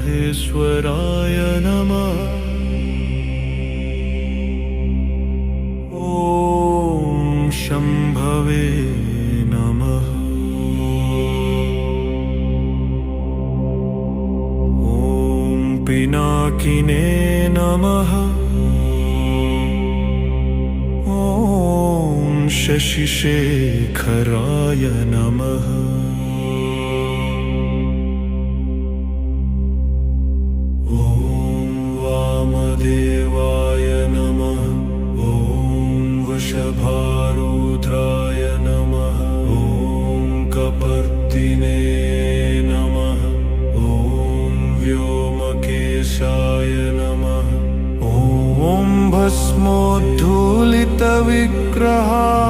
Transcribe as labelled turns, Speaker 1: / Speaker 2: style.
Speaker 1: महेश्वराय नमः। ॐ शम्भवे नमः। ॐ पिनाकिने नमः। ॐ शशिशेखराय नमः। देवाय नमः। ॐ वृषभारूद्राय नमः। ॐ कपर्दिने नमः। ॐ व्योमकेशाय नमः। ॐ भस्मोद्धूलितविग्रहाय